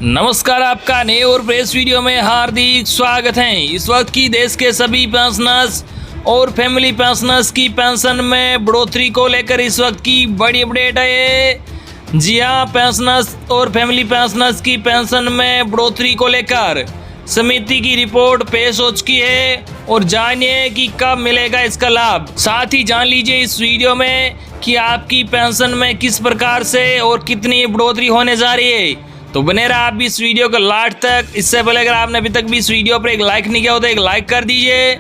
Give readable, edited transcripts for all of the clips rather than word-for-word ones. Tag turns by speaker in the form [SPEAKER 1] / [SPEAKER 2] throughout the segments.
[SPEAKER 1] नमस्कार, आपका नए और प्रेस वीडियो में हार्दिक स्वागत है। इस वक्त की देश के सभी पेंशनर्स और फैमिली पेंशनर्स की पेंशन में बढ़ोतरी को लेकर इस वक्त की बड़ी अपडेट है। जी हां, पेंशनर्स और फैमिली पेंशनर्स की पेंशन में बढ़ोतरी को लेकर समिति की रिपोर्ट पेश हो चुकी है और जानिए कि कब मिलेगा इसका लाभ। साथ ही जान लीजिए इस वीडियो में कि आपकी पेंशन में किस प्रकार से और कितनी बढ़ोतरी होने जा रही है। तो बने रहा आप भी इस वीडियो को लास्ट तक। इससे पहले अगर आपने अभी तक भी इस वीडियो पर एक लाइक नहीं किया हो तो एक लाइक कर दीजिए,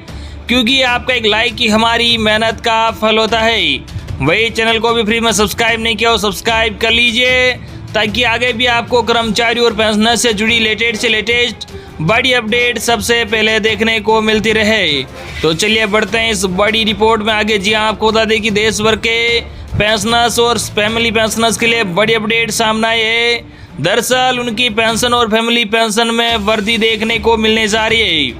[SPEAKER 1] क्योंकि आपका एक लाइक ही हमारी मेहनत का फल होता है। वही चैनल को भी फ्री में सब्सक्राइब नहीं किया हो सब्सक्राइब कर लीजिए, ताकि आगे भी आपको कर्मचारी और पेंशनर से जुड़ी लेटेस्ट बड़ी अपडेट सबसे पहले देखने को मिलती रहे। तो चलिए बढ़ते हैं इस बड़ी रिपोर्ट में आगे। जी हाँ, आपको बता दें कि देश भर के पेंशनर्स और फैमिली पेंशनर्स के लिए बड़ी अपडेट सामने आई है। दरअसल उनकी पेंशन और फैमिली पेंशन में वृद्धि देखने को मिलने जा रही है।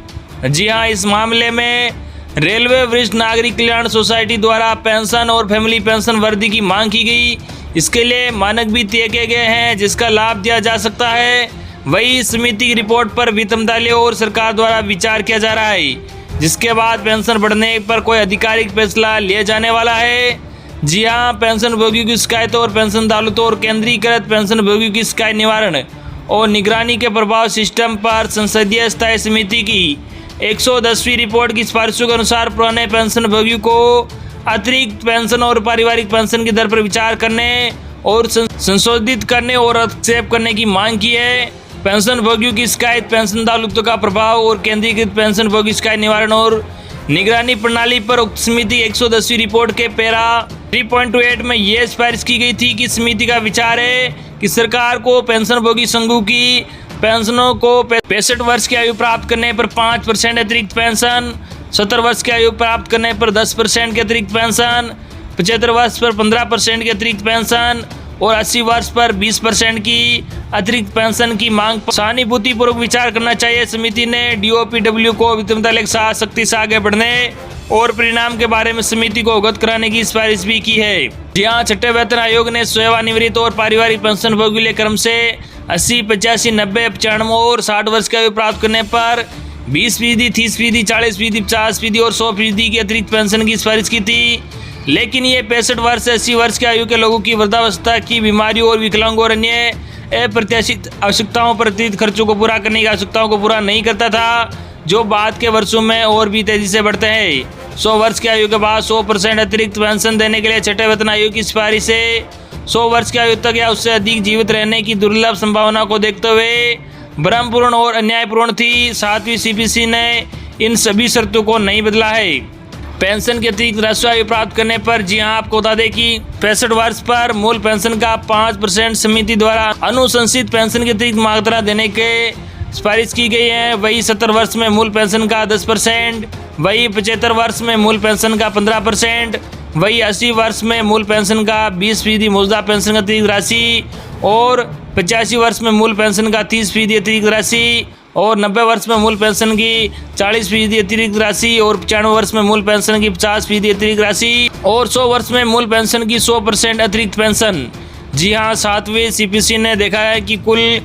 [SPEAKER 1] जी हाँ, इस मामले में रेलवे वरिष्ठ नागरिक कल्याण सोसाइटी द्वारा पेंशन और फैमिली पेंशन वृद्धि की मांग की गई। इसके लिए मानक भी तय किए गए हैं जिसका लाभ दिया जा सकता है। वही समिति की रिपोर्ट पर वित्त मंत्रालय और सरकार द्वारा विचार किया जा रहा है, जिसके बाद पेंशन बढ़ने पर कोई आधिकारिक फैसला लिया जाने वाला है। जी हाँ, पेंशन भोगियों की शिकायतों और पेंशन अदालतों और केंद्रीकृत पेंशन भोगियों की शिकायत निवारण और निगरानी के प्रभाव सिस्टम पर संसदीय स्थायी समिति की 110वीं रिपोर्ट की सिफारिशों के अनुसार पुराने पेंशन भोगियों को अतिरिक्त पेंशन और पारिवारिक पेंशन की दर पर विचार करने और संशोधित करने और हस्तक्षेप करने की मांग की है। पेंशन भोगियों की शिकायत, पेंशन अदालतों का प्रभाव और केंद्रीकृत पेंशन भोगी शिकायत निवारण और निगरानी प्रणाली पर उक्त समिति 110वीं रिपोर्ट के पैरा 3.28 में यह सिफारिश की गई थी कि समिति का विचार है कि सरकार को पेंशन भोगी संघों की पेंशनों को 65 वर्ष की आयु प्राप्त करने पर 5% अतिरिक्त पेंशन, 70 वर्ष की आयु प्राप्त करने पर 10% की अतिरिक्त पेंशन, 75 वर्ष पर 15% की अतिरिक्त पेंशन और 80 वर्ष पर 20% की अतिरिक्त पेंशन की मांग पर सहानुभूति पूर्वक विचार करना चाहिए। समिति ने DOPW को वित्त मंत्रालय के साथ सख्ती से आगे बढ़ने और परिणाम के बारे में समिति को अवगत कराने की सिफारिश भी की है। जी हाँ, छठे वेतन आयोग ने सेवानिवृत्त और पारिवारिक पेंशन भोगियों के लिए क्रम से 80, 85, 90, 95 और 60 वर्ष की आयु प्राप्त करने पर 20%, 30%, 40%, 50% और 100% की अतिरिक्त पेंशन की सिफारिश की थी। लेकिन ये 65 वर्ष से 80 वर्ष की आयु के लोगों की वृद्धावस्था की बीमारियों और विकलांगों और अन्य अप्रत्याशित आवश्यकताओं पर अतिरिक्त खर्चों को पूरा करने की आवश्यकताओं को पूरा नहीं करता था, जो बाद के वर्षों में और भी तेजी से बढ़ते हैं। 100 वर्ष की आयु के बाद 100% अतिरिक्त पेंशन देने के लिए छठे वेतन आयोग की सिफारिश है। 100 वर्ष की आयु तक या उससे अधिक जीवित रहने की दुर्लभ संभावना को देखते हुए भ्रमपूर्ण और अन्यायपूर्ण थी। 7वीं CPC ने इन सभी शर्तों को नहीं बदला है। पेंशन की अतिरिक्त राशि आयु प्राप्त करने पर, जी हाँ, आपको बता दें कि 65 वर्ष पर मूल पेंशन का 5% समिति द्वारा अनुशंसित पेंशन की अतिरिक्त मात्रा देने के सिफारिश की गई है। वही 70 वर्ष में मूल पेंशन का 10%, वही 75 वर्ष में मूल पेंशन का 15%, वही 80 वर्ष में मूल पेंशन का 20% मौजूदा पेंशन की अतिरिक्त राशि और 85 वर्ष में मूल पेंशन का 30% अतिरिक्त राशि और 90 वर्ष में मूल पेंशन की 40% अतिरिक्त राशि और 95 वर्ष में मूल पेंशन की 50% अतिरिक्त राशि और 100 वर्ष में मूल पेंशन की 100% अतिरिक्त पेंशन। जी हाँ, 7वीं CPC ने देखा है कि कुल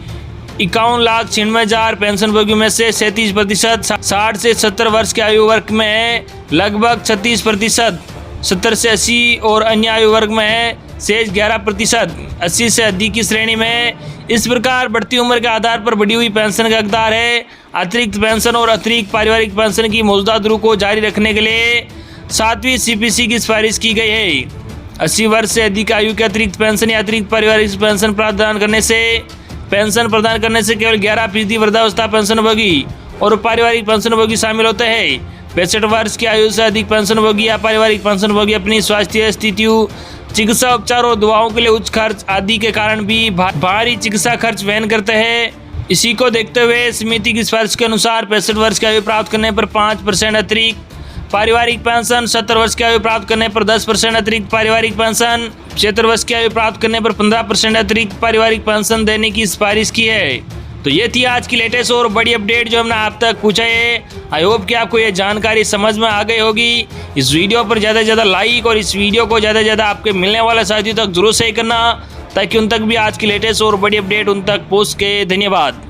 [SPEAKER 1] 51,96,000 पेंशन भोगियों में से 37% 60 से 70 वर्ष के आयु वर्ग में है, लगभग 36% 70 से 80 और अन्य आयु वर्ग में है शेष 11% 80 से अधिक की श्रेणी में है। इस प्रकार बढ़ती उम्र के आधार पर बढ़ी हुई पेंशन का हकदार है। अतिरिक्त पेंशन और अतिरिक्त पारिवारिक पेंशन की मौजूदा दरों को जारी रखने के लिए 7वीं CPC की सिफारिश की गई है। 80 वर्ष से अधिक आयु के अतिरिक्त पेंशन या अतिरिक्त पारिवारिक पेंशन प्रदान करने से केवल 11% वृद्धावस्था पेंशन भोगी और पारिवारिक पेंशन भोगी शामिल होते हैं। 65 वर्ष की आयु से अधिक पेंशन भोगी या पारिवारिक पेंशन भोगी अपनी स्वास्थ्य स्थितियों, चिकित्सा उपचार और दवाओं के लिए उच्च खर्च आदि के कारण भी भारी चिकित्सा खर्च वहन करते हैं। इसी को देखते हुए समिति की सिफारिश के अनुसार 65 वर्ष की आयु प्राप्त करने पर 5% अतिरिक्त पारिवारिक पेंशन, 70 वर्ष की आयु प्राप्त करने पर 10% अतिरिक्त पारिवारिक पेंशन, 75 वर्ष की आयु प्राप्त करने पर 15% अतिरिक्त पारिवारिक पेंशन देने की सिफारिश की है। तो ये थी आज की लेटेस्ट और बड़ी अपडेट जो हमने आप तक पूछा है। आई होप कि आपको ये जानकारी समझ में आ गई होगी। इस वीडियो पर ज़्यादा से ज़्यादा लाइक और इस वीडियो को ज़्यादा से ज़्यादा आपके मिलने वाले साथियों तक जरूर शेयर करना, ताकि उन तक भी आज की लेटेस्ट और बड़ी अपडेट उन तक पहुँच के। धन्यवाद।